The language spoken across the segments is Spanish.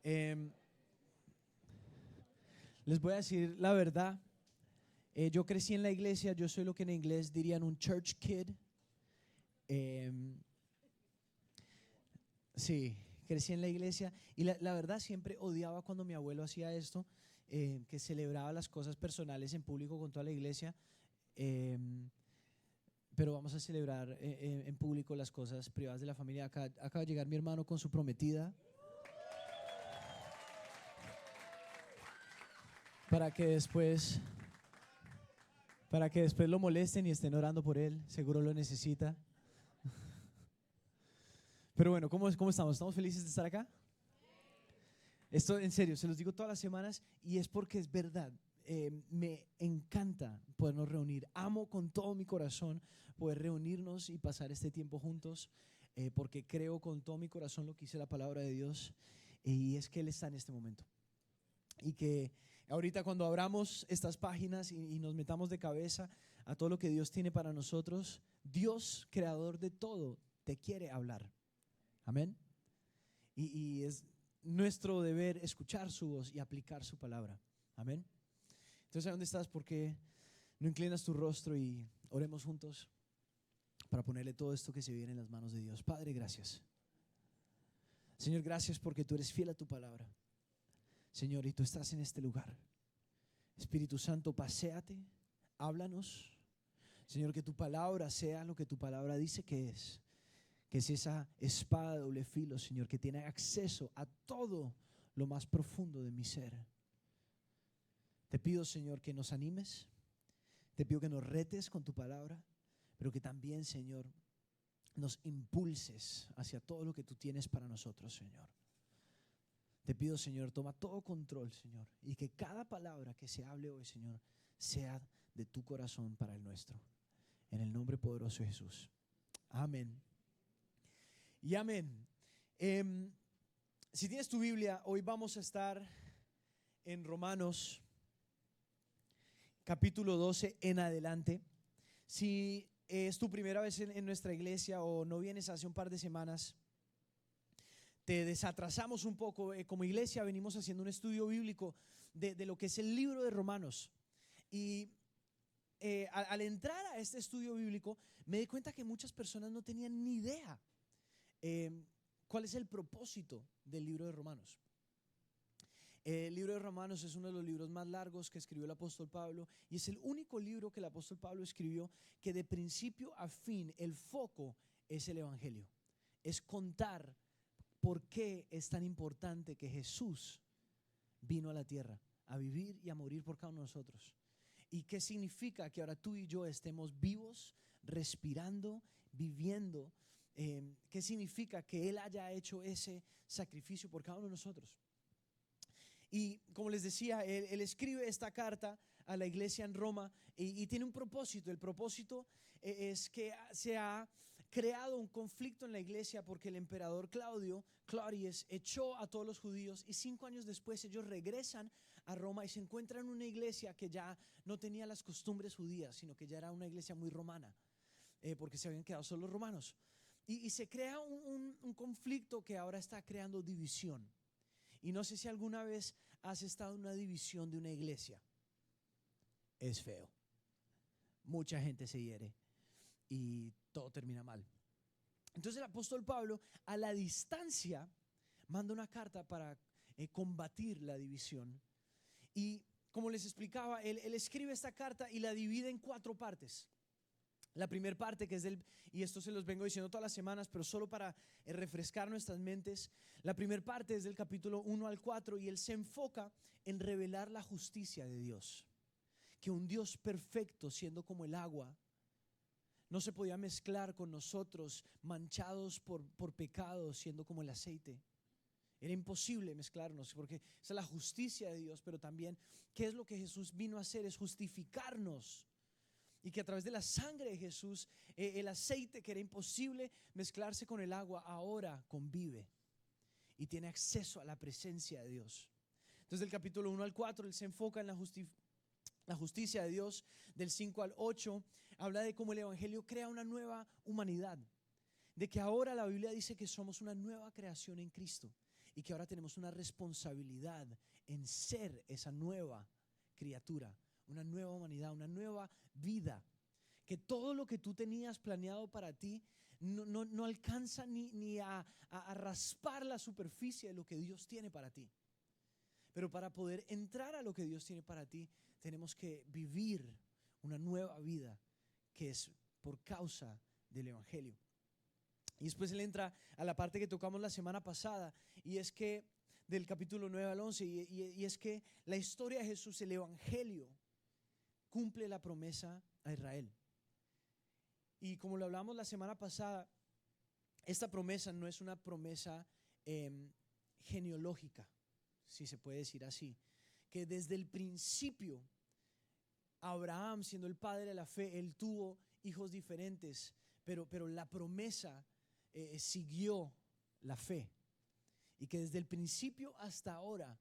Em, Les voy a decir la verdad. Yo crecí en la iglesia, yo soy lo que en inglés dirían un church kid. Em, sí, crecí en la iglesia y la verdad siempre odiaba cuando mi abuelo hacía esto, que celebraba las cosas personales en público con toda la iglesia. Em, pero vamos a celebrar en público las cosas privadas de la familia. Acaba de llegar mi hermano con su prometida para que después, para que después lo molesten y estén orando por él. Seguro lo necesita. Pero bueno, ¿cómo estamos? ¿Estamos felices de estar acá? Esto en serio, se los digo todas las semanas y es porque es verdad. Me encanta podernos reunir. Amo con todo mi corazón poder reunirnos y pasar este tiempo juntos, porque creo con todo mi corazón lo que dice la palabra de Dios, y es que Él está en este momento. Y que ahorita cuando abramos estas páginas y nos metamos de cabeza a todo lo que Dios tiene para nosotros, Dios, creador de todo, te quiere hablar. Amén. Y es nuestro deber escuchar su voz y aplicar su palabra. Amén. Entonces, ¿a dónde estás? ¿Por qué no inclinas tu rostro y oremos juntos para ponerle todo esto que se viene en las manos de Dios? Padre, gracias. Señor, gracias porque tú eres fiel a tu palabra. Señor, y tú estás en este lugar. Espíritu Santo, paséate, háblanos. Señor, que tu palabra sea lo que tu palabra dice que es esa espada de doble filo, Señor, que tiene acceso a todo lo más profundo de mi ser. Te pido, Señor, que nos animes, te pido que nos retes con tu palabra, pero que también, Señor, nos impulses hacia todo lo que tú tienes para nosotros, Señor. Te pido, Señor, toma todo control, Señor, y que cada palabra que se hable hoy, Señor, sea de tu corazón para el nuestro. En el nombre poderoso de Jesús. Amén. Y amén. Si tienes tu Biblia, hoy vamos a estar en Romanos capítulo 12 en adelante. Si es tu primera vez en nuestra iglesia o no vienes hace un par de semanas, te desatrasamos un poco. Como iglesia venimos haciendo un estudio bíblico de lo que es el libro de Romanos. Y al entrar a este estudio bíblico me di cuenta que muchas personas no tenían ni idea cuál es el propósito del libro de Romanos. El libro de Romanos es uno de los libros más largos que escribió el apóstol Pablo y es el único libro que el apóstol Pablo escribió que de principio a fin el foco es el evangelio. Es contar por qué es tan importante que Jesús vino a la tierra a vivir y a morir por cada uno de nosotros. Y qué significa que ahora tú y yo estemos vivos, respirando, viviendo. ¿Qué significa que Él haya hecho ese sacrificio por cada uno de nosotros? Y como les decía, él escribe esta carta a la iglesia en Roma y tiene un propósito. El propósito es que se ha creado un conflicto en la iglesia porque el emperador Claudius echó a todos los judíos y 5 años después ellos regresan a Roma y se encuentran en una iglesia que ya no tenía las costumbres judías, sino que ya era una iglesia muy romana, porque se habían quedado solo los romanos. Y se crea un conflicto que ahora está creando división. Y no sé si alguna vez has estado en una división de una iglesia. Es feo. Mucha gente se hiere y todo termina mal. Entonces el apóstol Pablo a la distancia manda una carta para combatir la división. Y como les explicaba, él escribe esta carta y la divide en 4 partes. La primera parte, que es y esto se los vengo diciendo todas las semanas, pero solo para refrescar nuestras mentes. La primera parte es del capítulo 1 al 4 y él se enfoca en revelar la justicia de Dios. Que un Dios perfecto, siendo como el agua, no se podía mezclar con nosotros, manchados por pecados, siendo como el aceite. Era imposible mezclarnos, porque esa es la justicia de Dios, pero también, ¿qué es lo que Jesús vino a hacer? Es justificarnos. Y que a través de la sangre de Jesús, el aceite que era imposible mezclarse con el agua, ahora convive y tiene acceso a la presencia de Dios. Entonces del capítulo 1 al 4 él se enfoca en la justicia de Dios. Del 5 al 8 habla de cómo el evangelio crea una nueva humanidad, de que ahora la Biblia dice que somos una nueva creación en Cristo y que ahora tenemos una responsabilidad en ser esa nueva criatura, una nueva humanidad, una nueva vida. Que todo lo que tú tenías planeado para ti no alcanza ni a raspar la superficie de lo que Dios tiene para ti. Pero para poder entrar a lo que Dios tiene para ti, tenemos que vivir una nueva vida que es por causa del Evangelio. Y después él entra a la parte que tocamos la semana pasada, y es que del capítulo 9 al 11, y es que la historia de Jesús, el Evangelio, cumple la promesa a Israel. Y como lo hablamos la semana pasada, esta promesa no es una promesa genealógica, si se puede decir así, que desde el principio Abraham, siendo el padre de la fe, él tuvo hijos diferentes, pero la promesa siguió la fe, y que desde el principio hasta ahora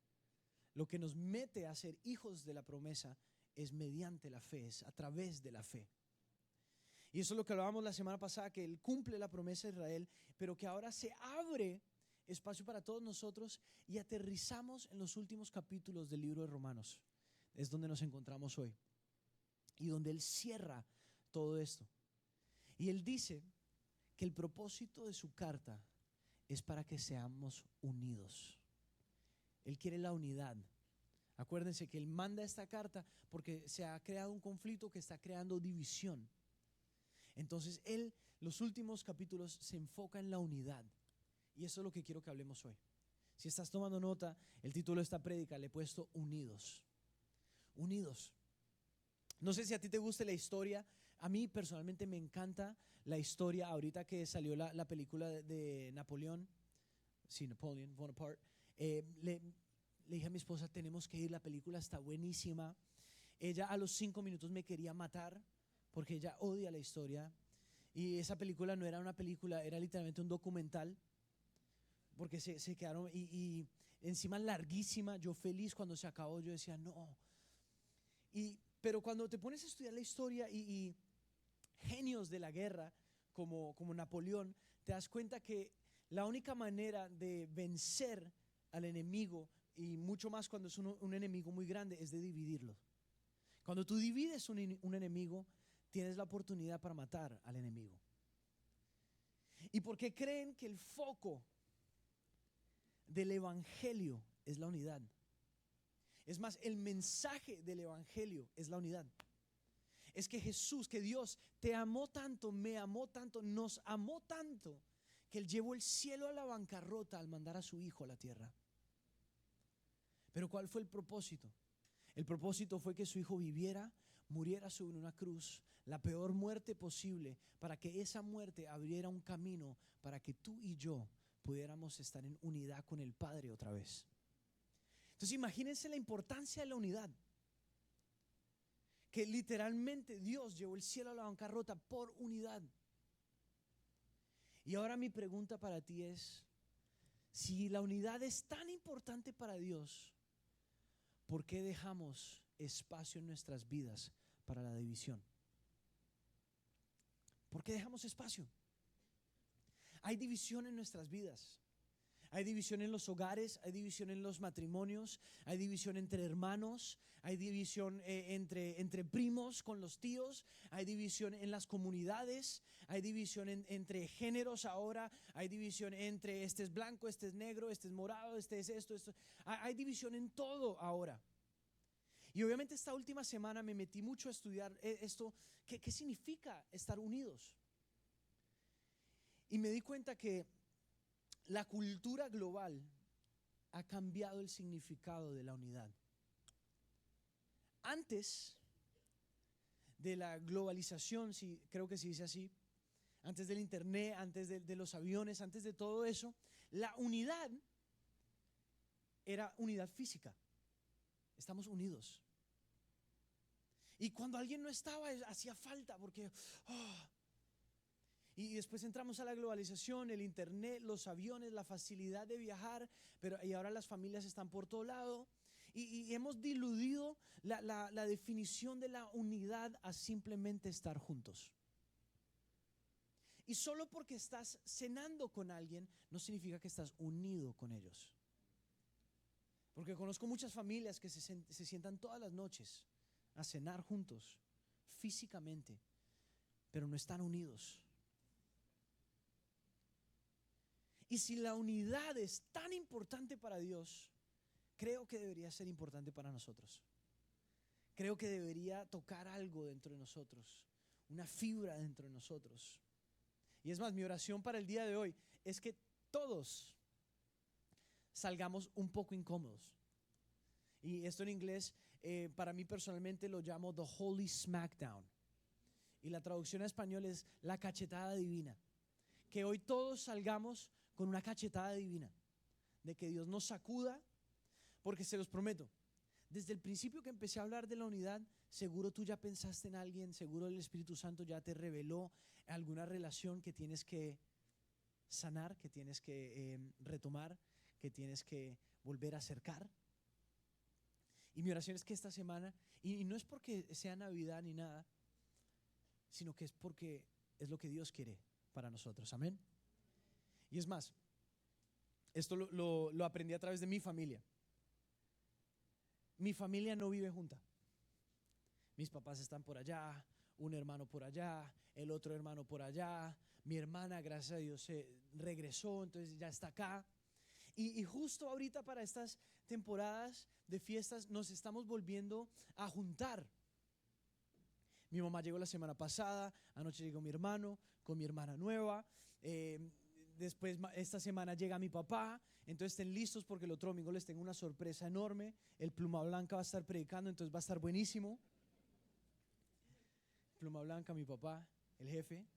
lo que nos mete a ser hijos de la promesa es mediante la fe, es a través de la fe. Y eso es lo que hablábamos la semana pasada, que Él cumple la promesa de Israel, pero que ahora se abre espacio para todos nosotros, y aterrizamos en los últimos capítulos del libro de Romanos. Es donde nos encontramos hoy y donde Él cierra todo esto. Y Él dice que el propósito de su carta es para que seamos unidos. Él quiere la unidad. Acuérdense que Él manda esta carta porque se ha creado un conflicto que está creando división. Entonces Él, los últimos capítulos, se enfoca en la unidad, y eso es lo que quiero que hablemos hoy. Si estás tomando nota, el título de esta prédica le he puesto Unidos. Unidos. No sé si a ti te gusta la historia. A mí personalmente me encanta la historia. Ahorita que salió la película de Napoleón, sí, Napoleon Bonaparte, le dije a mi esposa, tenemos que ir, la película está buenísima. Ella a los 5 minutos me quería matar porque ella odia la historia, y esa película no era una película, era literalmente un documental, porque se quedaron, y encima larguísima. Yo feliz cuando se acabó, yo decía no. Pero cuando te pones a estudiar la historia y genios de la guerra como Napoleón, te das cuenta que la única manera de vencer al enemigo, y mucho más cuando es un enemigo muy grande, es de dividirlo. Cuando tú divides un enemigo, tienes la oportunidad para matar al enemigo. ¿Y por qué creen que el foco del Evangelio es la unidad? Es más, el mensaje del Evangelio es la unidad. Es que Jesús, que Dios te amó tanto, me amó tanto, nos amó tanto, que Él llevó el cielo a la bancarrota al mandar a su Hijo a la tierra. Pero ¿cuál fue el propósito? El propósito fue que su Hijo viviera, muriera sobre una cruz, la peor muerte posible, para que esa muerte abriera un camino para que tú y yo pudiéramos estar en unidad con el Padre otra vez. Entonces imagínense la importancia de la unidad, que literalmente Dios llevó el cielo a la bancarrota por unidad. Y ahora mi pregunta para ti es, si la unidad es tan importante para Dios, ¿por qué dejamos espacio en nuestras vidas para la división? ¿Por qué dejamos espacio? Hay división en nuestras vidas. Hay división en los hogares, hay división en los matrimonios, hay división entre hermanos, hay división entre primos con los tíos, hay división en las comunidades, hay división entre géneros ahora, hay división entre este es blanco, este es negro, este es morado, este es esto. Hay división en todo ahora. Y obviamente esta última semana me metí mucho a estudiar esto, ¿qué significa estar unidos? Y me di cuenta que la cultura global ha cambiado el significado de la unidad. Antes de la globalización, creo que se dice así, antes del internet, antes de los aviones, antes de todo eso, la unidad era unidad física. Estamos unidos. Y cuando alguien no estaba, hacía falta porque Y después entramos a la globalización, el internet, los aviones, la facilidad de viajar, y ahora las familias están por todo lado, y hemos diluido la definición de la unidad a simplemente estar juntos. Y solo porque estás cenando con alguien no significa que estás unido con ellos. Porque conozco muchas familias que se sientan todas las noches a cenar juntos, físicamente, pero no están unidos. Y si la unidad es tan importante para Dios, creo que debería ser importante para nosotros. Creo que debería tocar algo dentro de nosotros, una fibra dentro de nosotros. Y es más, mi oración para el día de hoy es que todos salgamos un poco incómodos. Y esto en inglés, para mí personalmente lo llamo The Holy Smackdown. Y la traducción a español es la cachetada divina. Que hoy todos salgamos con una cachetada divina. De que Dios nos sacuda, porque se los prometo, desde el principio que empecé a hablar de la unidad, seguro tú ya pensaste en alguien, seguro el Espíritu Santo ya te reveló alguna relación que tienes que sanar, que tienes que retomar, que tienes que volver a acercar. Y mi oración es que esta semana, y no es porque sea Navidad ni nada, sino que es porque es lo que Dios quiere para nosotros, amén. Y es más, esto lo aprendí a través de mi familia. Mi familia no vive junta. Mis papás están por allá, un hermano por allá, el otro hermano por allá. Mi hermana, gracias a Dios, se regresó, entonces ya está acá. Y justo ahorita para estas temporadas de fiestas nos estamos volviendo a juntar. Mi mamá llegó la semana pasada, anoche llegó mi hermano con mi hermana nueva. Después esta semana llega mi papá. Entonces estén listos porque el otro domingo les tengo una sorpresa enorme. El Pluma Blanca va a estar predicando, entonces va a estar buenísimo. Pluma Blanca, mi papá, el jefe.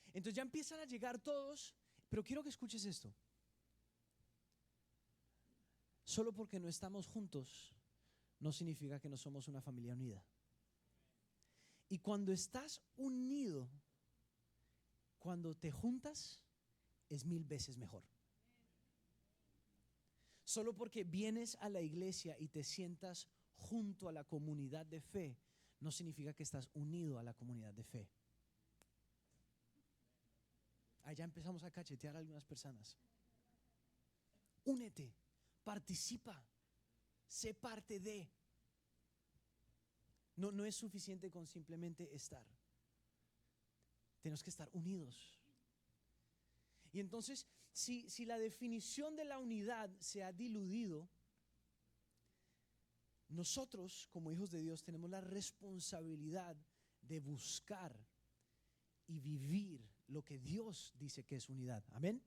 Entonces ya empiezan a llegar todos, pero quiero que escuches esto. Solo porque no estamos juntos no significa que no somos una familia unida. Y cuando estás unido, cuando te juntas, es 1000 veces mejor. Solo porque vienes a la iglesia y te sientas junto a la comunidad de fe, no significa que estás unido a la comunidad de fe. Allá empezamos a cachetear a algunas personas. Únete, participa, sé parte de. No es suficiente con simplemente estar. Tenemos que estar unidos. Y entonces, si la definición de la unidad se ha diluido, nosotros como hijos de Dios tenemos la responsabilidad de buscar y vivir lo que Dios dice que es unidad. Amén.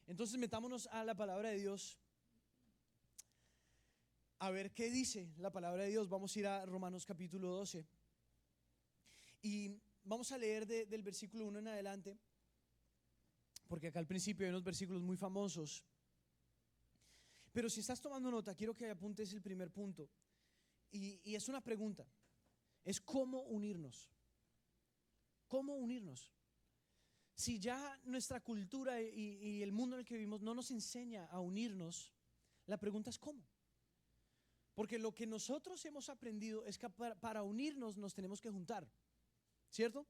Entonces metámonos a la palabra de Dios, a ver qué dice la palabra de Dios. Vamos a ir a Romanos capítulo 12 y vamos a leer del versículo 1 en adelante, porque acá al principio hay unos versículos muy famosos. Pero si estás tomando nota, quiero que apuntes el primer punto. Y es una pregunta. Es cómo unirnos. ¿Cómo unirnos? Si ya nuestra cultura y el mundo en el que vivimos no nos enseña a unirnos, la pregunta es cómo. Porque lo que nosotros hemos aprendido es que para unirnos nos tenemos que juntar. ¿Cierto?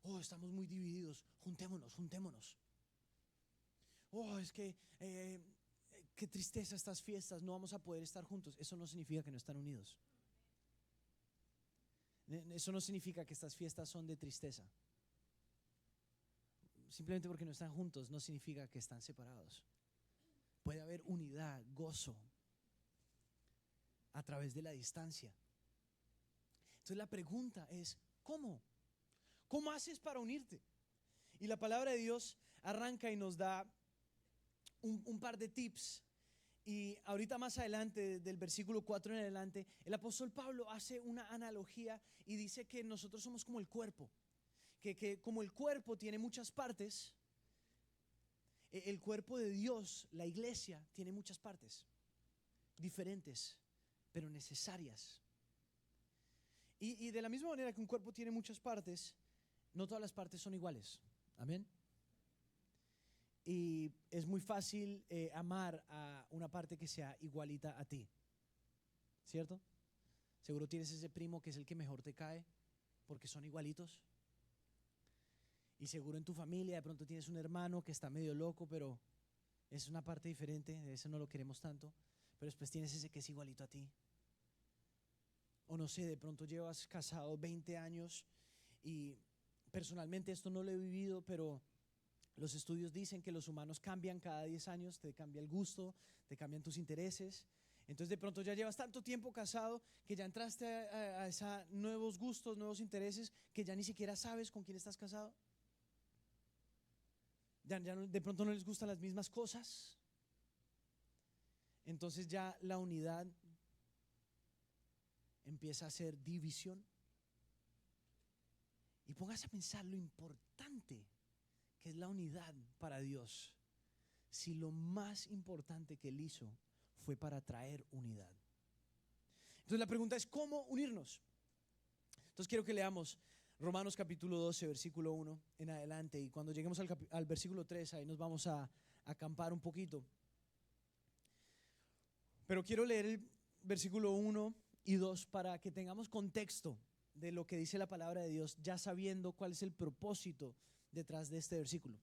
Oh, estamos muy divididos. Juntémonos. Oh, es que qué tristeza estas fiestas, no vamos a poder estar juntos. Eso no significa que no están unidos. Eso no significa que estas fiestas son de tristeza. Simplemente porque no están juntos no significa que están separados. Puede haber unidad, gozo a través de la distancia. Entonces la pregunta es, ¿cómo? ¿Cómo haces para unirte? Y la palabra de Dios arranca y nos da un par de tips. Y ahorita más adelante, del versículo 4 en adelante, el apóstol Pablo hace una analogía y dice que nosotros somos como el cuerpo. Que como el cuerpo tiene muchas partes, el cuerpo de Dios, la iglesia, tiene muchas partes diferentes, pero necesarias. Y de la misma manera que un cuerpo tiene muchas partes, no todas las partes son iguales. Amén. Y es muy fácil amar a una parte que sea igualita a ti, ¿cierto? Seguro tienes ese primo que es el que mejor te cae porque son igualitos. Y seguro en tu familia de pronto tienes un hermano que está medio loco, pero es una parte diferente, ese no lo queremos tanto, pero después tienes ese que es igualito a ti. O no sé, de pronto llevas casado 20 años y personalmente esto no lo he vivido, pero los estudios dicen que los humanos cambian cada 10 años, te cambia el gusto, te cambian tus intereses. Entonces de pronto ya llevas tanto tiempo casado que ya entraste a esa nuevos gustos, nuevos intereses, que ya ni siquiera sabes con quién estás casado. De pronto no les gustan las mismas cosas. Entonces ya la unidad empieza a ser división. Y pongas a pensar lo importante que es la unidad para Dios, si lo más importante que Él hizo fue para traer unidad. Entonces la pregunta es, ¿cómo unirnos? Entonces quiero que leamos Romanos capítulo 12, versículo 1 en adelante, y cuando lleguemos al versículo 3, ahí nos vamos a acampar un poquito. Pero quiero leer el versículo 1 y 2 para que tengamos contexto de lo que dice la palabra de Dios, ya sabiendo cuál es el propósito detrás de este versículo.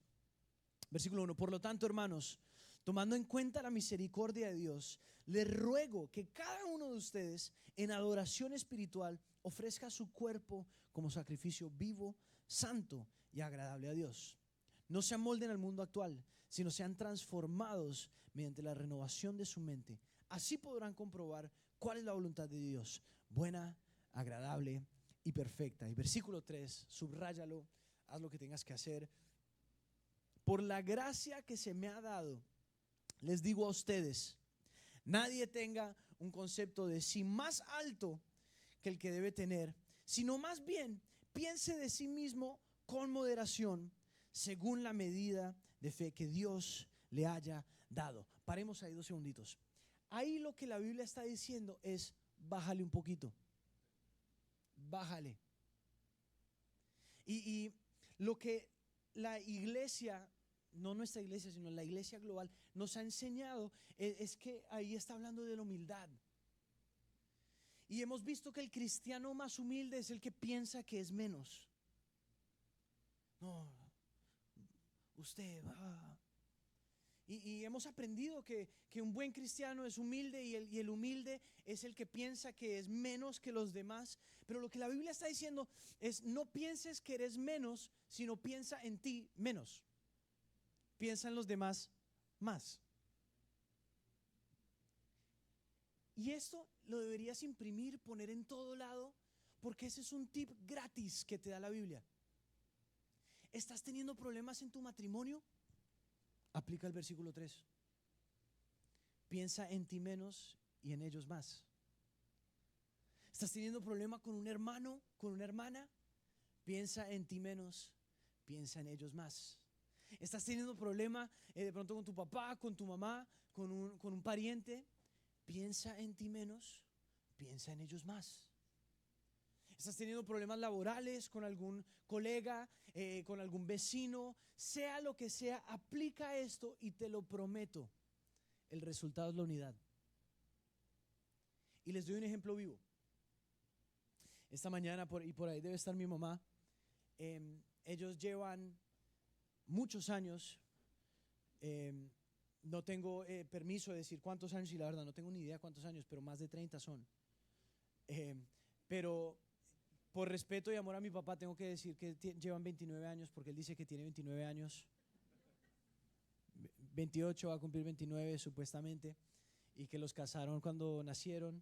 Versículo 1: por lo tanto, hermanos, tomando en cuenta la misericordia de Dios, les ruego que cada uno de ustedes en adoración espiritual ofrezca su cuerpo como sacrificio vivo, santo y agradable a Dios. No se amolden al mundo actual, sino sean transformados mediante la renovación de su mente. Así podrán comprobar cuál es la voluntad de Dios, buena, agradable y perfecta. Y versículo 3, subráyalo, haz lo que tengas que hacer. Por la gracia que se me ha dado, les digo a ustedes, nadie tenga un concepto de sí más alto que el que debe tener, sino más bien piense de sí mismo con moderación, según la medida de fe que Dios le haya dado. Paremos ahí 2 segunditos. Ahí lo que la Biblia está diciendo es, bájale un poquito, bájale. Y lo que la iglesia, no nuestra iglesia, sino la iglesia global, nos ha enseñado es que ahí está hablando de la humildad. Y hemos visto que el cristiano más humilde es el que piensa que es menos. No, usted va. Y hemos aprendido que un buen cristiano es humilde y el humilde es el que piensa que es menos que los demás. Pero lo que la Biblia está diciendo es, no pienses que eres menos, sino piensa en ti menos. Piensa en los demás más. Y esto lo deberías imprimir, poner en todo lado, porque ese es un tip gratis que te da la Biblia. ¿Estás teniendo problemas en tu matrimonio? Aplica el versículo 3. Piensa en ti menos y en ellos más. ¿Estás teniendo problema con un hermano, con una hermana? Piensa en ti menos, piensa en ellos más. ¿Estás teniendo problema de pronto con tu papá, con tu mamá, con un pariente? Piensa en ti menos, piensa en ellos más. ¿Estás teniendo problemas laborales con algún colega, con algún vecino? Sea lo que sea, aplica esto y te lo prometo, el resultado es la unidad. Y les doy un ejemplo vivo. Esta mañana, por ahí debe estar mi mamá, ellos llevan muchos años, no tengo permiso de decir cuántos años, y la verdad no tengo ni idea cuántos años, pero más de 30 son. Pero por respeto y amor a mi papá tengo que decir que llevan 29 años, porque él dice que tiene 29 años. 28 va a cumplir 29 supuestamente, y que los casaron cuando nacieron.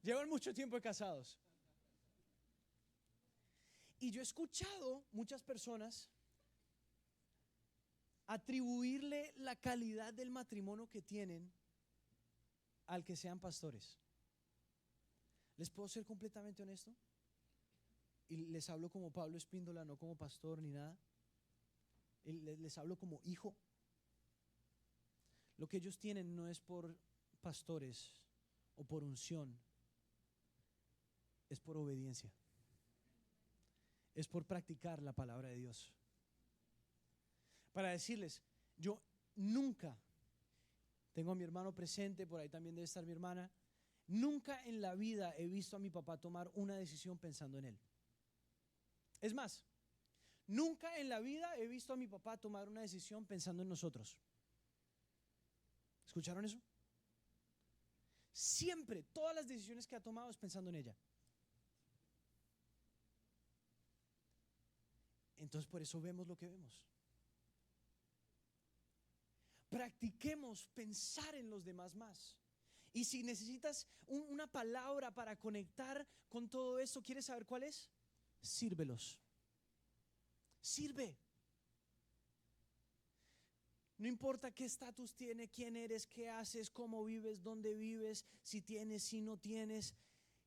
Llevan mucho tiempo de casados. Y yo he escuchado muchas personas atribuirle la calidad del matrimonio que tienen al que sean pastores. ¿Les puedo ser completamente honesto? Y les hablo como Pablo Espíndola, no como pastor ni nada. Les hablo como hijo. Lo que ellos tienen no es por pastores o por unción, es por obediencia. Es por practicar la palabra de Dios. Para decirles, yo nunca, tengo a mi hermano presente, por ahí también debe estar mi hermana, nunca en la vida he visto a mi papá tomar una decisión pensando en él. Es más, Nunca en la vida he visto a mi papá tomar una decisión pensando en nosotros. ¿Escucharon eso? Siempre, todas las decisiones que ha tomado es pensando en ella. Entonces por eso vemos lo que vemos. Practiquemos pensar en los demás más. Y si necesitas una palabra para conectar con todo esto, ¿quieres saber cuál es? Sírvelos. Sirve. No importa qué estatus tiene, quién eres, qué haces, cómo vives, dónde vives, si tienes, si no tienes.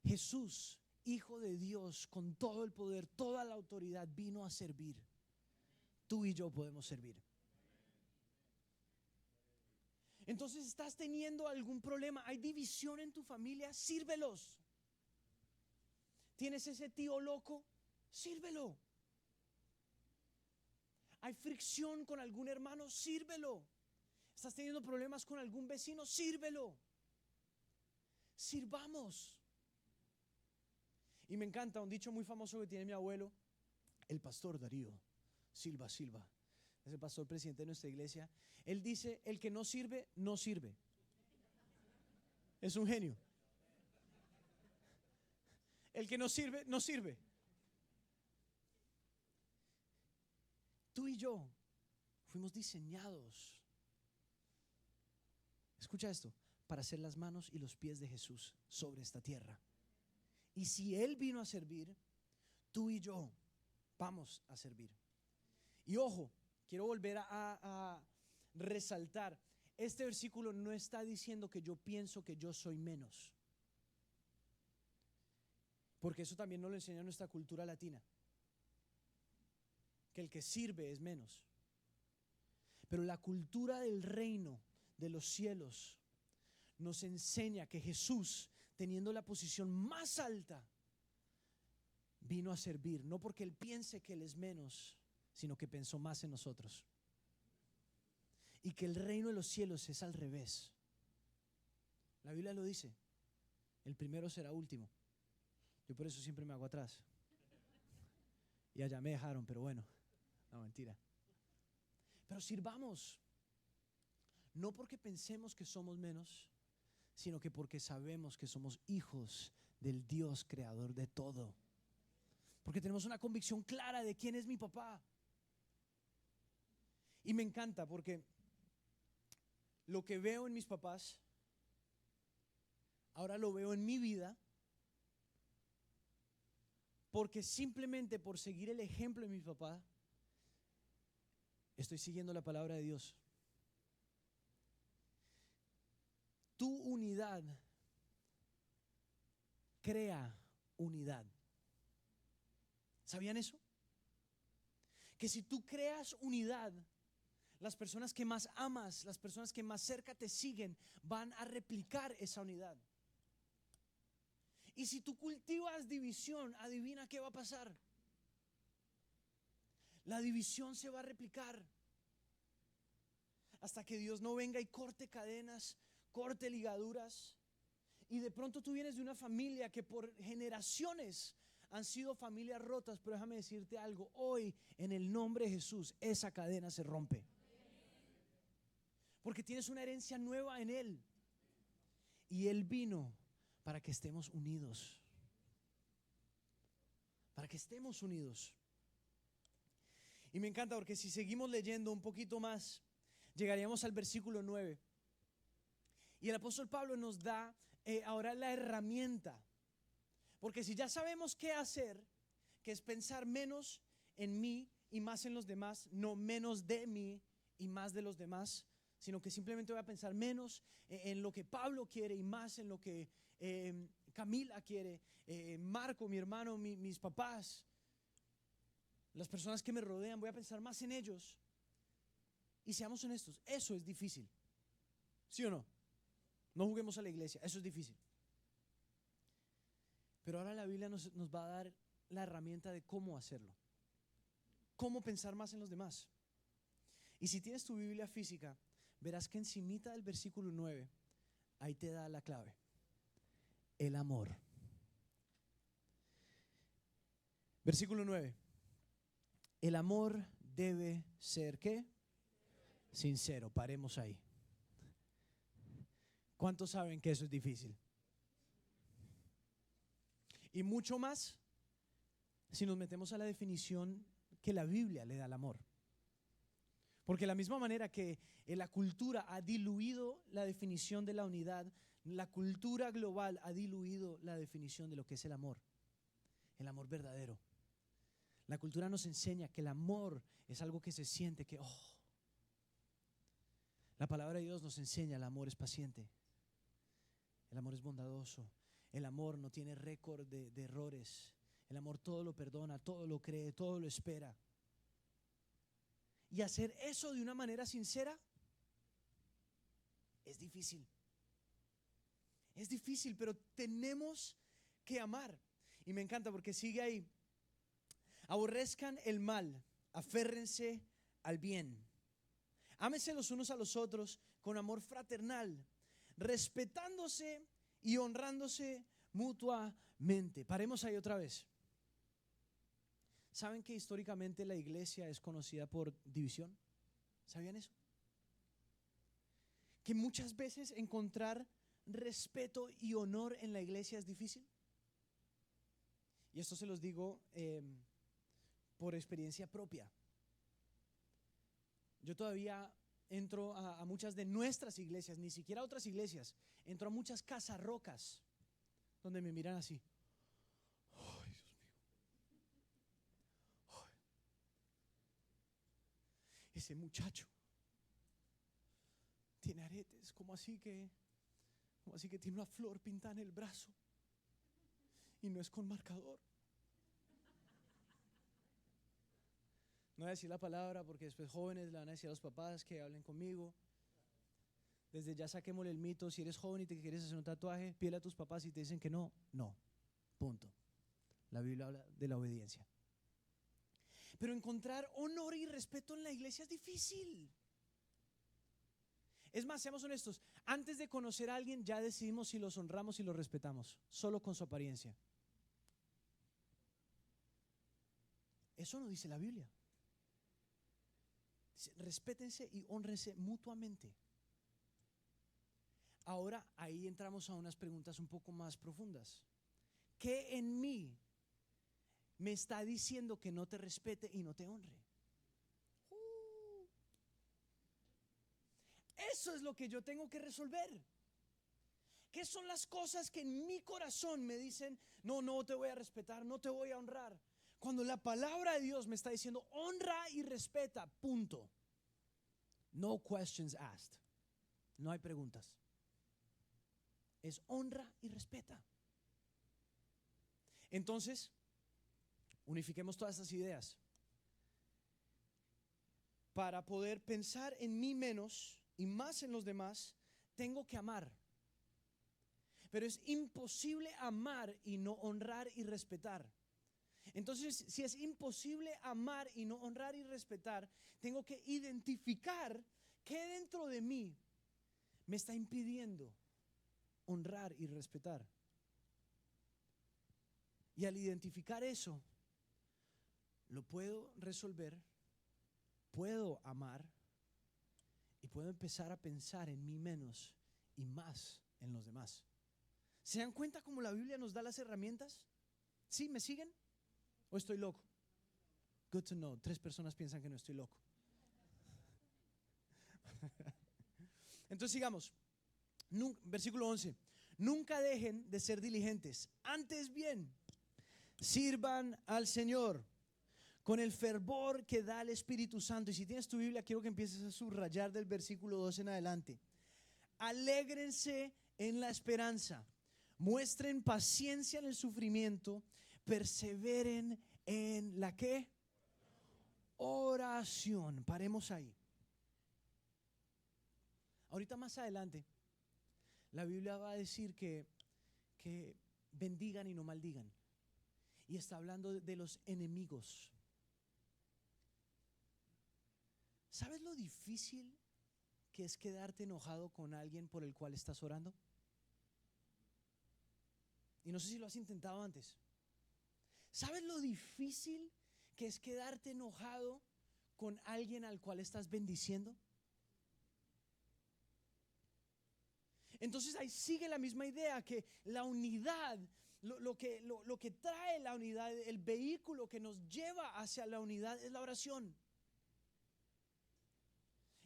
Jesús, Hijo de Dios, con todo el poder, toda la autoridad, vino a servir. Tú y yo podemos servir. Entonces, ¿estás teniendo algún problema? ¿Hay división en tu familia? Sírvelos. ¿Tienes ese tío loco? Sírvelo. ¿Hay fricción con algún hermano? Sírvelo. ¿Estás teniendo problemas con algún vecino? Sírvelo. Sirvamos. Y me encanta un dicho muy famoso que tiene mi abuelo, el pastor Darío Silva. Es el pastor presidente de nuestra iglesia. Él dice: el que no sirve, no sirve. Es un genio. El que no sirve, no sirve. Tú y yo fuimos diseñados, escucha esto, para ser las manos y los pies de Jesús sobre esta tierra. Y si Él vino a servir, tú y yo vamos a servir. Y ojo, quiero volver a resaltar, este versículo no está diciendo que yo pienso que yo soy menos, porque eso también nos lo enseña nuestra cultura latina, que el que sirve es menos. Pero la cultura del reino de los cielos nos enseña que Jesús, teniendo la posición más alta, vino a servir, no porque Él piense que Él es menos, sino que pensó más en nosotros. Y que el reino de los cielos es al revés. La Biblia lo dice: el primero será último. Yo por eso siempre me hago atrás. Y allá me dejaron, pero bueno, no, mentira. Pero sirvamos, no porque pensemos que somos menos, sino que porque sabemos que somos hijos del Dios creador de todo. Porque tenemos una convicción clara de quién es mi papá. Y me encanta porque lo que veo en mis papás, ahora lo veo en mi vida, porque simplemente por seguir el ejemplo de mi papá, estoy siguiendo la palabra de Dios. Tu unidad crea unidad. ¿Sabían eso? Que si tú creas unidad, las personas que más amas, las personas que más cerca te siguen, van a replicar esa unidad. Y si tú cultivas división, adivina qué va a pasar. La división se va a replicar hasta que Dios no venga y corte cadenas, corte ligaduras. Y de pronto tú vienes de una familia que por generaciones han sido familias rotas, pero déjame decirte algo, hoy en el nombre de Jesús esa cadena se rompe. Porque tienes una herencia nueva en Él. Y Él vino para que estemos unidos. Para que estemos unidos. Y me encanta porque si seguimos leyendo un poquito más, llegaríamos al versículo 9. Y el apóstol Pablo nos da ahora la herramienta. Porque si ya sabemos qué hacer, que es pensar menos en mí y más en los demás, no menos de mí y más de los demás, sino que simplemente voy a pensar menos en lo que Pablo quiere y más en lo que Camila quiere, Marco, mi hermano, mis papás, las personas que me rodean, voy a pensar más en ellos. Y seamos honestos, eso es difícil. ¿Sí o no? No juguemos a la iglesia, eso es difícil. Pero ahora la Biblia nos va a dar la herramienta de cómo hacerlo. Cómo pensar más en los demás. Y si tienes tu Biblia física, verás que encimita del versículo 9, ahí te da la clave. El amor. Versículo 9. El amor debe ser, ¿qué? Sincero. Paremos ahí. ¿Cuántos saben que eso es difícil? Y mucho más si nos metemos a la definición que la Biblia le da al amor. Porque de la misma manera que la cultura ha diluido la definición de la unidad, la cultura global ha diluido la definición de lo que es el amor verdadero. La cultura nos enseña que el amor es algo que se siente, que la palabra de Dios nos enseña: el amor es paciente, el amor es bondadoso, el amor no tiene récord de errores, el amor todo lo perdona, todo lo cree, todo lo espera. Y hacer eso de una manera sincera es difícil. Es difícil, pero tenemos que amar. Y me encanta porque sigue ahí: aborrezcan el mal, aférrense al bien. Ámense los unos a los otros con amor fraternal, respetándose y honrándose mutuamente. Paremos ahí otra vez. ¿Saben que históricamente la iglesia es conocida por división? ¿Sabían eso? Que muchas veces encontrar respeto y honor en la iglesia es difícil. Y esto se los digo por experiencia propia. Yo todavía entro a muchas de nuestras iglesias, ni siquiera a otras iglesias. Entro a muchas casarrocas donde me miran así. Ay, Dios mío. Ay. Ese muchacho tiene aretes, ¿cómo así que tiene una flor pintada en el brazo? Y no es con marcador. No voy a decir la palabra porque después jóvenes le van a decir a los papás que hablen conmigo. Desde ya saquémosle el mito: si eres joven y te quieres hacer un tatuaje, pídele a tus papás y te dicen que no, no, punto. La Biblia habla de la obediencia. Pero encontrar honor y respeto en la iglesia es difícil. Es más, seamos honestos, antes de conocer a alguien ya decidimos si los honramos y los respetamos, solo con su apariencia. Eso no dice la Biblia. Dice: respétense y hónrense mutuamente. Ahora ahí entramos a unas preguntas un poco más profundas. ¿Qué en mí me está diciendo que no te respete y no te honre? Eso es lo que yo tengo que resolver. ¿Qué son las cosas que en mi corazón me dicen: no, no te voy a respetar, no te voy a honrar? Cuando la palabra de Dios me está diciendo: honra y respeta, punto. No questions asked. No hay preguntas. Es honra y respeta. Entonces, unifiquemos todas estas ideas. Para poder pensar en mí menos y más en los demás, tengo que amar. Pero es imposible amar y no honrar y respetar. Entonces, si es imposible amar y no honrar y respetar, tengo que identificar qué dentro de mí me está impidiendo honrar y respetar. Y al identificar eso, lo puedo resolver, puedo amar y puedo empezar a pensar en mí menos y más en los demás. ¿Se dan cuenta cómo la Biblia nos da las herramientas? ¿Sí? ¿Me siguen? ¿O estoy loco? Good to know. 3 personas piensan que no estoy loco. Entonces sigamos. Versículo 11. Nunca dejen de ser diligentes. Antes bien, sirvan al Señor con el fervor que da el Espíritu Santo. Y si tienes tu Biblia, quiero que empieces a subrayar del versículo 2 en adelante. Alégrense en la esperanza. Muestren paciencia en el sufrimiento. Perseveren en la ¿qué? Oración. Paremos ahí. Ahorita más adelante, la Biblia va a decir que bendigan y no maldigan. Y está hablando de los enemigos. ¿Sabes lo difícil que es quedarte enojado con alguien por el cual estás orando? Y no sé si lo has intentado antes. ¿Sabes lo difícil que es quedarte enojado con alguien al cual estás bendiciendo? Entonces ahí sigue la misma idea, que la unidad, lo que trae la unidad, el vehículo que nos lleva hacia la unidad es la oración.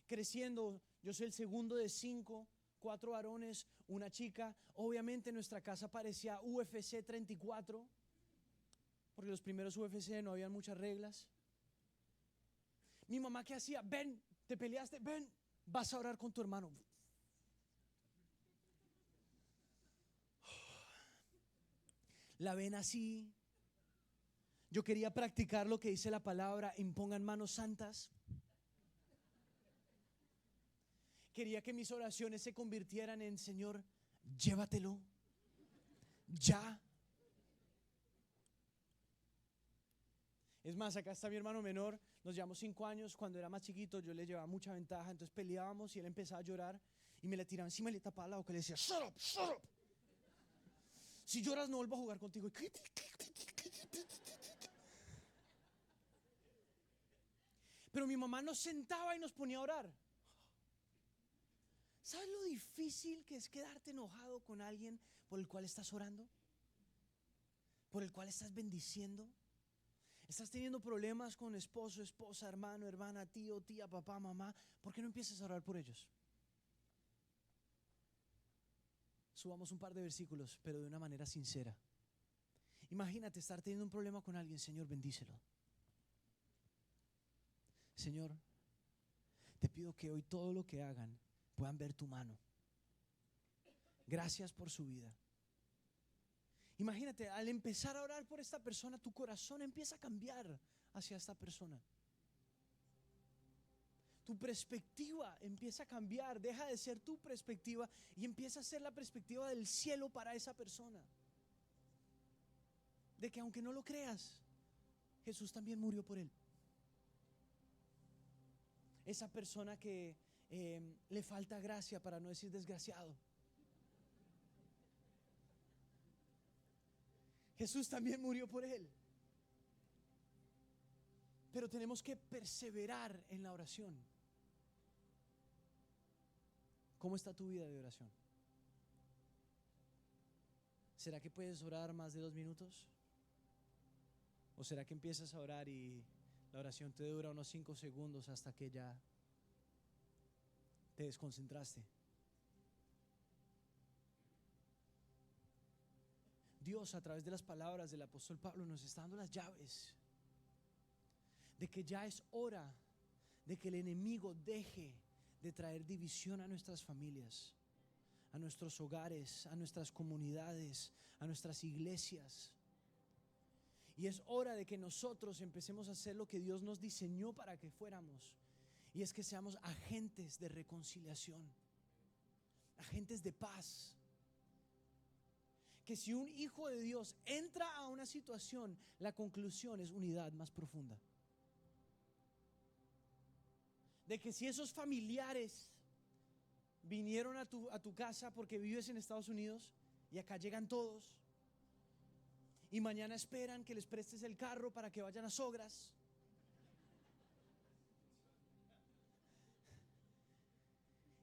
Creciendo, yo soy el segundo de 5, 4 varones, una chica. Obviamente nuestra casa parecía UFC 34, porque los primeros UFC no habían muchas reglas. Mi mamá, ¿qué hacía? Ven, te peleaste, ven, vas a orar con tu hermano. La ven así. Yo quería practicar lo que dice la palabra: impongan manos santas. Quería que mis oraciones se convirtieran en: Señor, llévatelo ya. Es más, acá está mi hermano menor, nos llevamos 5 años. Cuando era más chiquito yo le llevaba mucha ventaja, entonces peleábamos y él empezaba a llorar y me le tiraba encima y le tapaba la boca y le decía: shut up, shut up. Si lloras no vuelvo a jugar contigo. Pero mi mamá nos sentaba y nos ponía a orar. ¿Sabes lo difícil que es quedarte enojado con alguien por el cual estás orando? ¿Por el cual estás bendiciendo? ¿Estás teniendo problemas con esposo, esposa, hermano, hermana, tío, tía, papá, mamá? ¿Por qué no empiezas a orar por ellos? Subamos un par de versículos, pero de una manera sincera. Imagínate estar teniendo un problema con alguien. Señor, bendícelo. Señor, te pido que hoy todo lo que hagan puedan ver tu mano. Gracias por su vida. Imagínate, al empezar a orar por esta persona, tu corazón empieza a cambiar hacia esta persona. Tu perspectiva empieza a cambiar, deja de ser tu perspectiva y empieza a ser la perspectiva del cielo para esa persona. De que aunque no lo creas, Jesús también murió por él. Esa persona que le falta gracia, para no decir desgraciado, Jesús también murió por él. Pero tenemos que perseverar en la oración. ¿Cómo está tu vida de oración? ¿Será que puedes orar más de 2 minutos? ¿O será que empiezas a orar y la oración te dura unos 5 segundos hasta que ya te desconcentraste? Dios, a través de las palabras del apóstol Pablo, nos está dando las llaves de que ya es hora de que el enemigo deje de traer división a nuestras familias, a nuestros hogares, a nuestras comunidades, a nuestras iglesias. Y es hora de que nosotros empecemos a hacer lo que Dios nos diseñó para que fuéramos, y es que seamos agentes de reconciliación, agentes de paz. Que si un hijo de Dios entra a una situación, la conclusión es unidad más profunda. De que si esos familiares vinieron a tu casa porque vives en Estados Unidos y acá llegan todos, y mañana esperan que les prestes el carro para que vayan a Sogras,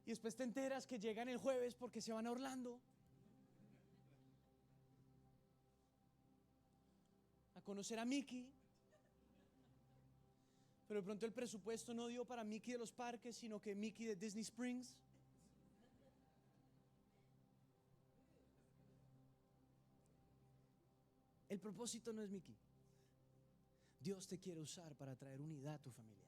y después te enteras que llegan el jueves porque se van a Orlando a conocer a Mickey, pero de pronto el presupuesto no dio para Mickey de los parques, sino que Mickey de Disney Springs. El propósito no es Mickey. Dios te quiere usar para traer unidad a tu familia.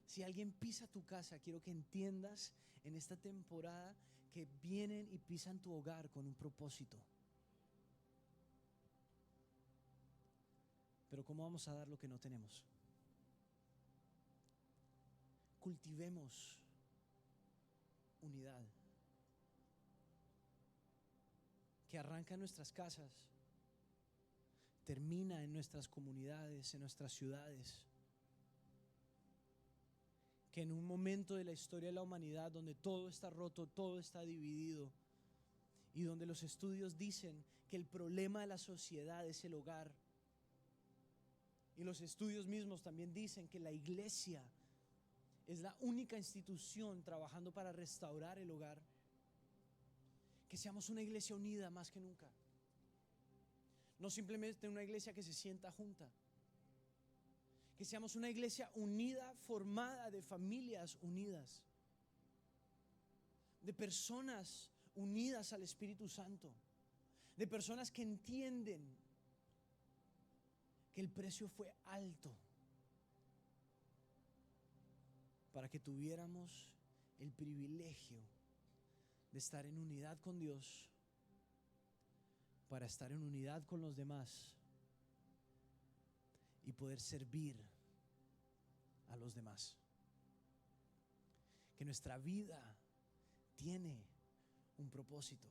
Si alguien pisa tu casa, quiero que entiendas en esta temporada que vienen y pisan tu hogar con un propósito. Pero ¿cómo vamos a dar lo que no tenemos? Cultivemos unidad que arranca en nuestras casas, termina en nuestras comunidades, en nuestras ciudades. Que en un momento de la historia de la humanidad donde todo está roto, todo está dividido, y donde los estudios dicen que el problema de la sociedad es el hogar, Y los estudios mismos también dicen que la iglesia es la única institución trabajando para restaurar el hogar. Que seamos una iglesia unida más que nunca. No simplemente una iglesia que se sienta junta. Que seamos una iglesia unida, formada de familias unidas, de personas unidas al Espíritu Santo, de personas que entienden que el precio fue alto para que tuviéramos el privilegio de estar en unidad con Dios, para estar en unidad con los demás y poder servir a los demás. Que nuestra vida tiene un propósito,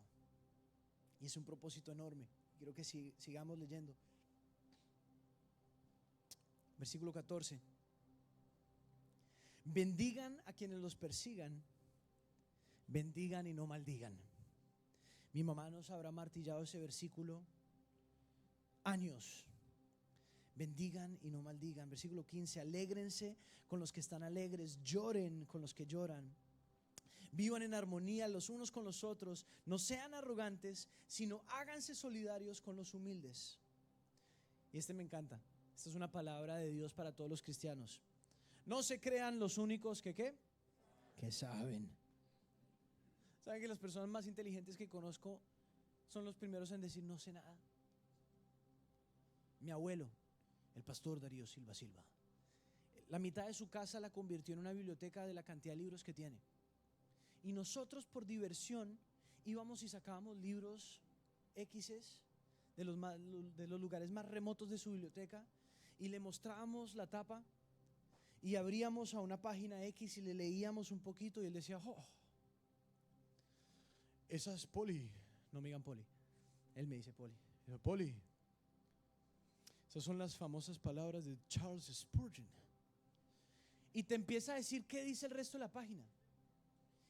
y es un propósito enorme. Quiero que sigamos leyendo. Versículo 14. Bendigan a quienes los persigan, bendigan y no maldigan. Mi mamá nos habrá martillado ese versículo años. Bendigan y no maldigan. Versículo 15. Alégrense con los que están alegres, lloren con los que lloran. Vivan en armonía los unos con los otros. No sean arrogantes, sino háganse solidarios con los humildes. Y este me encanta. Esta es una palabra de Dios para todos los cristianos. No se crean los únicos que ¿qué? Que saben. ¿Saben que las personas más inteligentes que conozco son los primeros en decir no sé nada? Mi abuelo, el pastor Darío Silva Silva, la mitad de su casa la convirtió en una biblioteca de la cantidad de libros que tiene. Y nosotros por diversión íbamos y sacábamos libros X's de los lugares más remotos de su biblioteca y le mostrábamos la tapa y abríamos a una página X y le leíamos un poquito y él decía, oh, esa es Poli. No me digan Poli, él me dice Poli. Yo, Poli, esas son las famosas palabras de Charles Spurgeon. Y te empieza a decir qué dice el resto de la página.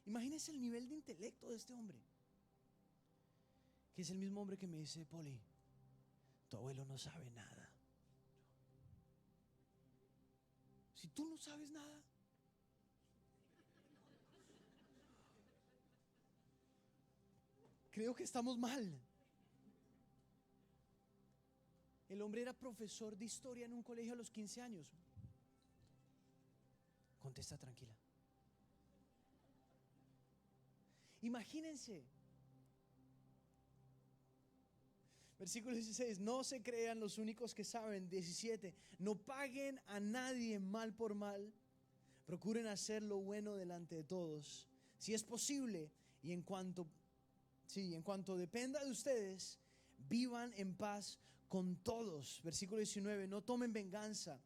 Imagínense el nivel de intelecto de este hombre, que es el mismo hombre que me dice, Poli, tu abuelo no sabe nada. Si tú no sabes nada, creo que estamos mal. El hombre era profesor de historia en un colegio a los 15 años. Contesta tranquila. Imagínense. Versículo 16. No se crean los únicos que saben. 17. No paguen a nadie mal por mal. Procuren hacer lo bueno delante de todos, si es posible, y en cuanto dependa de ustedes, vivan en paz con todos. Versículo 19. No tomen venganza,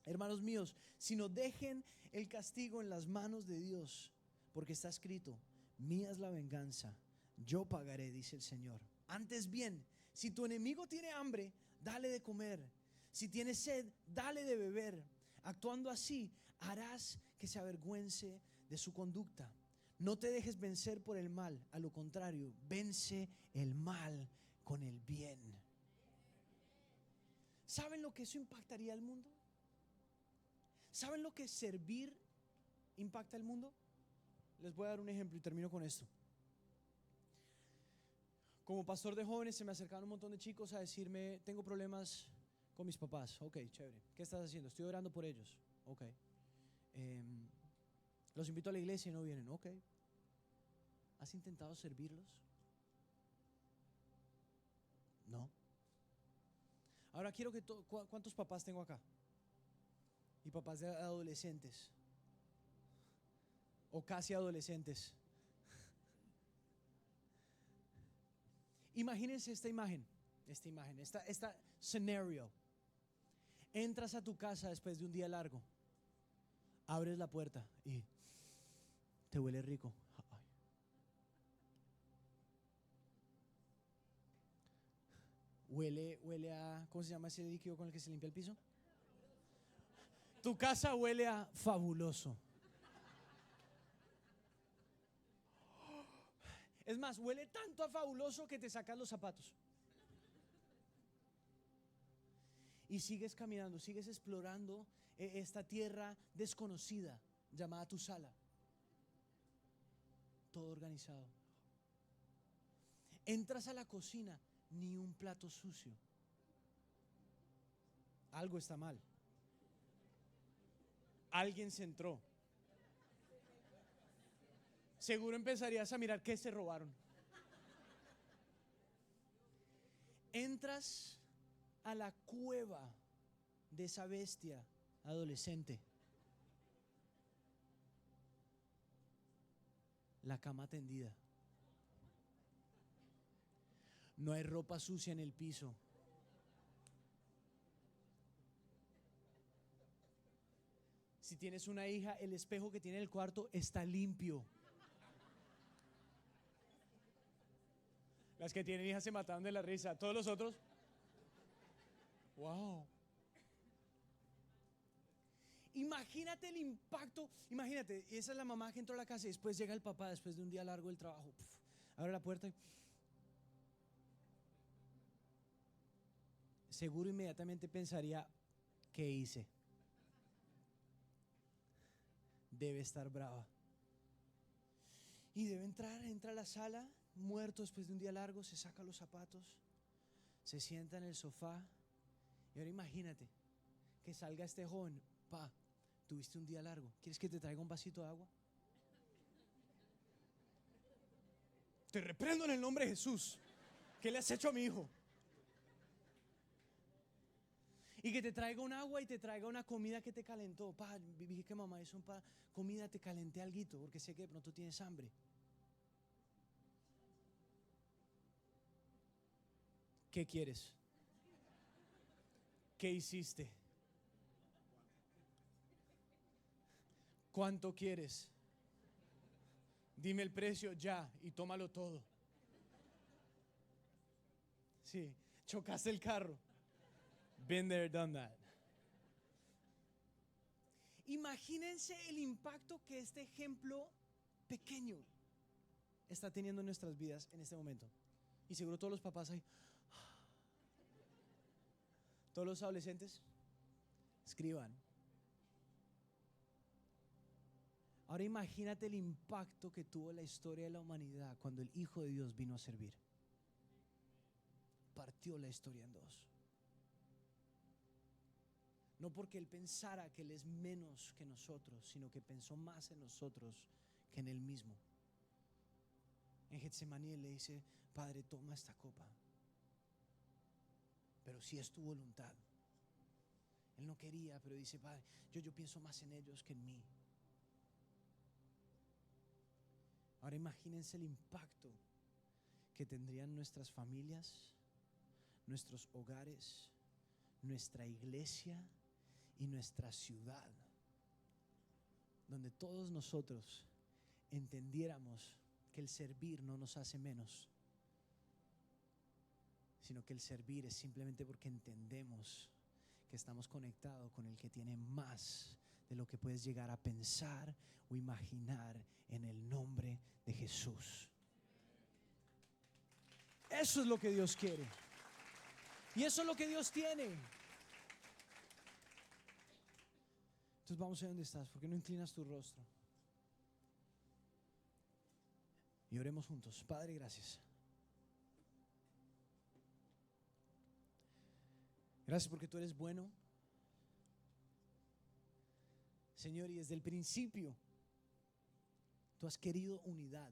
hermanos míos, sino dejen el castigo en las manos de Dios, porque está escrito, mía es la venganza, yo pagaré, dice el Señor. Antes bien, si tu enemigo tiene hambre, dale de comer. Si tiene sed, dale de beber. Actuando así, harás que se avergüence de su conducta. No te dejes vencer por el mal, a lo contrario, vence el mal con el bien. ¿Saben lo que eso impactaría al mundo? ¿Saben lo que servir impacta al mundo? Les voy a dar un ejemplo y termino con esto. Como pastor de jóvenes se me acercaron un montón de chicos a decirme, tengo problemas con mis papás. Ok, chévere. ¿Qué estás haciendo? Estoy orando por ellos. Ok. Los invito a la iglesia y no vienen. Ok. ¿Has intentado servirlos? No. Ahora quiero que ¿cuántos papás tengo acá? Y papás de adolescentes o casi adolescentes. Imagínense esta imagen, esta scenario. Entras a tu casa después de un día largo, abres la puerta y te huele rico. Huele a, ¿cómo se llama ese líquido con el que se limpia el piso? Tu casa huele a fabuloso. Es más, huele tanto a fabuloso que te sacas los zapatos. y sigues caminando, sigues explorando esta tierra desconocida llamada tu sala. Todo organizado. Entras a la cocina, ni un plato sucio. Algo está mal. Alguien se entró. Seguro empezarías a mirar qué se robaron. Entras a la cueva de esa bestia adolescente. La cama tendida. No hay ropa sucia en el piso. Si tienes una hija, el espejo que tiene en el cuarto está limpio. Las que tienen hijas se mataron de la risa. Todos los otros, wow. Imagínate el impacto. Imagínate, esa es la mamá que entró a la casa y después llega el papá después de un día largo del trabajo. Abre la puerta y seguro inmediatamente pensaría, ¿qué hice? Debe estar brava. Y debe entra a la sala, muerto después de un día largo, se saca los zapatos, se sienta en el sofá. Y ahora imagínate que salga este joven. Pa, tuviste un día largo, ¿quieres que te traiga un vasito de agua? Te reprendo en el nombre de Jesús. ¿Qué le has hecho a mi hijo? Y que te traiga un agua y te traiga una comida que te calentó. Pa, vi que mamá hizo comida, te calenté alguito porque sé que de pronto tienes hambre. ¿Qué quieres? ¿Qué hiciste? ¿Cuánto quieres? Dime el precio ya y tómalo todo. Sí, chocaste el carro. Been there, done that. Imagínense el impacto que este ejemplo pequeño está teniendo en nuestras vidas en este momento. Y seguro todos los papás ahí, todos los adolescentes, escriban. Ahora imagínate el impacto que tuvo la historia de la humanidad cuando el Hijo de Dios vino a servir. Partió la historia en dos. No porque Él pensara que Él es menos que nosotros, sino que pensó más en nosotros que en Él mismo. En Getsemaní Él le dice, Padre, toma esta copa, pero si es tu voluntad. Él no quería, pero dice, Padre, yo pienso más en ellos que en mí. Ahora imagínense el impacto que tendrían nuestras familias, nuestros hogares, nuestra iglesia y nuestra ciudad, donde todos nosotros entendiéramos que el servir no nos hace menos, sino que el servir es simplemente porque entendemos que estamos conectados con el que tiene más de lo que puedes llegar a pensar o imaginar, en el nombre de Jesús. Eso es lo que Dios quiere. Y eso es lo que Dios tiene. Entonces vamos a ver dónde estás. ¿Por qué no inclinas tu rostro? Y oremos juntos. Padre, gracias. Gracias porque tú eres bueno, Señor, y desde el principio tú has querido unidad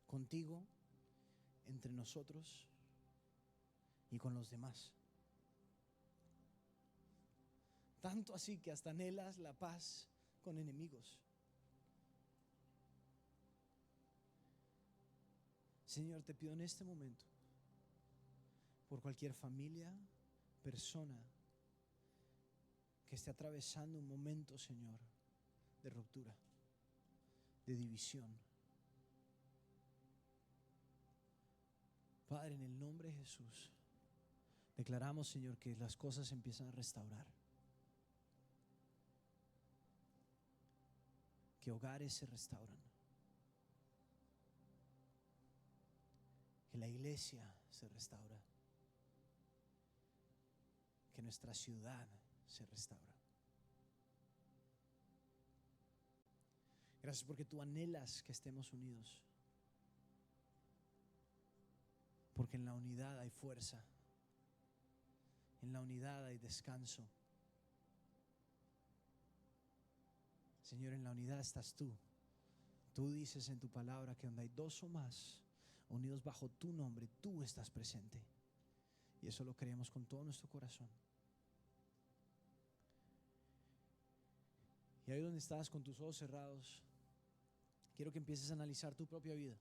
contigo, entre nosotros y con los demás. Tanto así que hasta anhelas la paz con enemigos. Señor, te pido en este momento por cualquier familia, persona que esté atravesando un momento, Señor, de ruptura, de división. Padre, en el nombre de Jesús, declaramos, Señor, que las cosas se empiezan a restaurar, que hogares se restauran, que la iglesia se restaura, que nuestra ciudad se restaura. Gracias porque tú anhelas que estemos unidos, porque en la unidad hay fuerza, en la unidad hay descanso. Señor, en la unidad estás tú. Tú dices en tu palabra que donde hay dos o más unidos bajo tu nombre, tú estás presente. Y eso lo creemos con todo nuestro corazón. Y ahí donde estás con tus ojos cerrados, quiero que empieces a analizar tu propia vida.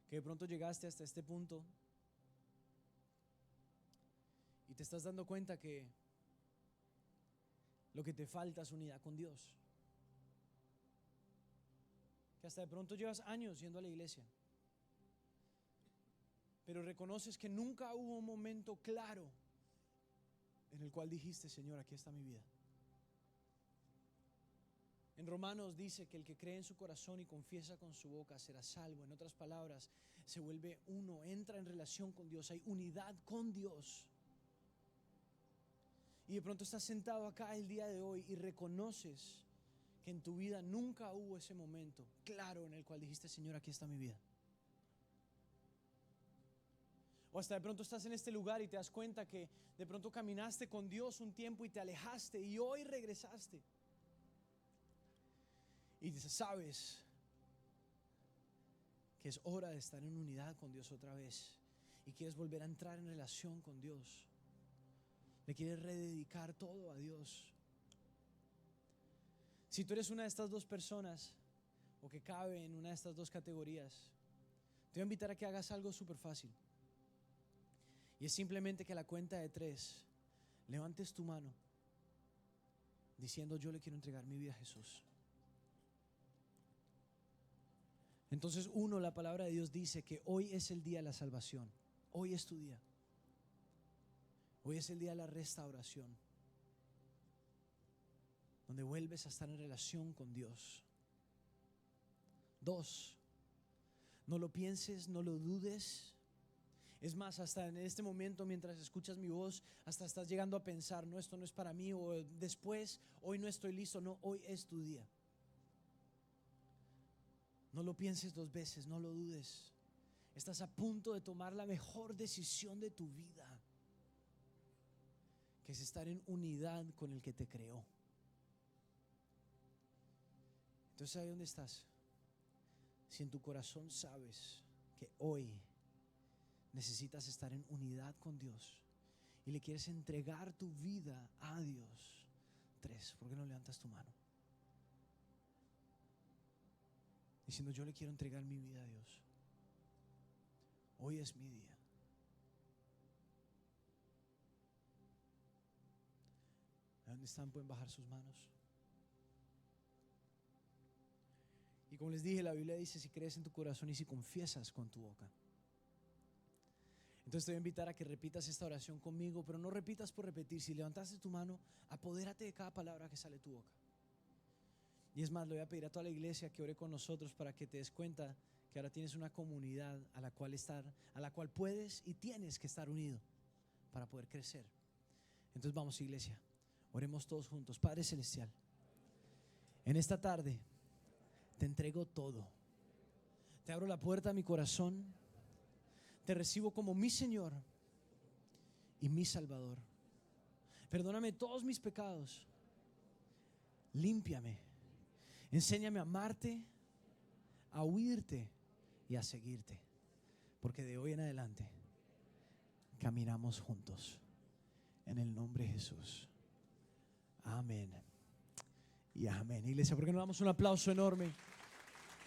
Que de pronto llegaste hasta este punto y te estás dando cuenta que lo que te falta es unidad con Dios. Que hasta de pronto llevas años yendo a la iglesia, pero reconoces que nunca hubo un momento claro en el cual dijiste: Señor, aquí está mi vida. En Romanos dice que el que cree en su corazón y confiesa con su boca será salvo. En otras palabras, se vuelve uno, entra en relación con Dios, hay unidad con Dios. Y de pronto estás sentado acá el día de hoy y reconoces que en tu vida nunca hubo ese momento claro en el cual dijiste: Señor, aquí está mi vida. O hasta de pronto estás en este lugar y te das cuenta que de pronto caminaste con Dios un tiempo y te alejaste y hoy regresaste. Y sabes que es hora de estar en unidad con Dios otra vez y quieres volver a entrar en relación con Dios. Le quieres rededicar todo a Dios. Si tú eres una de estas dos personas o que cabe en una de estas dos categorías, te voy a invitar a que hagas algo súper fácil. Y es simplemente que a la cuenta de 3 levantes tu mano diciendo: yo le quiero entregar mi vida a Jesús. Entonces, la palabra de Dios dice que hoy es el día de la salvación. Hoy es tu día. Hoy es el día de la restauración, donde vuelves a estar en relación con Dios. 2, no lo pienses, no lo dudes. Es más, hasta en este momento, mientras escuchas mi voz, hasta estás llegando a pensar: no, esto no es para mí, o después, hoy no estoy listo. No, hoy es tu día. No lo pienses 2 veces, no lo dudes. Estás a punto de tomar la mejor decisión de tu vida, que es estar en unidad con el que te creó. Entonces, ahí donde estás, si en tu corazón sabes que hoy necesitas estar en unidad con Dios y le quieres entregar tu vida a Dios, 3, ¿por qué no levantas tu mano? Diciendo: yo le quiero entregar mi vida a Dios. Hoy es mi día. ¿Dónde están? Pueden bajar sus manos. Y como les dije, la Biblia dice: si crees en tu corazón y si confiesas con tu boca. Entonces te voy a invitar a que repitas esta oración conmigo, pero no repitas por repetir. Si levantaste tu mano, apodérate de cada palabra que sale de tu boca. Y es más, le voy a pedir a toda la iglesia que ore con nosotros para que te des cuenta que ahora tienes una comunidad a la cual puedes y tienes que estar unido para poder crecer. Entonces vamos, iglesia, oremos todos juntos. Padre Celestial, en esta tarde te entrego todo. Te abro la puerta a mi corazón. Te recibo como mi Señor y mi Salvador. Perdóname todos mis pecados. Límpiame. Enséñame a amarte, a huirte y a seguirte. Porque de hoy en adelante caminamos juntos. En el nombre de Jesús. Amén y amén. Iglesia, ¿por qué no damos un aplauso enorme?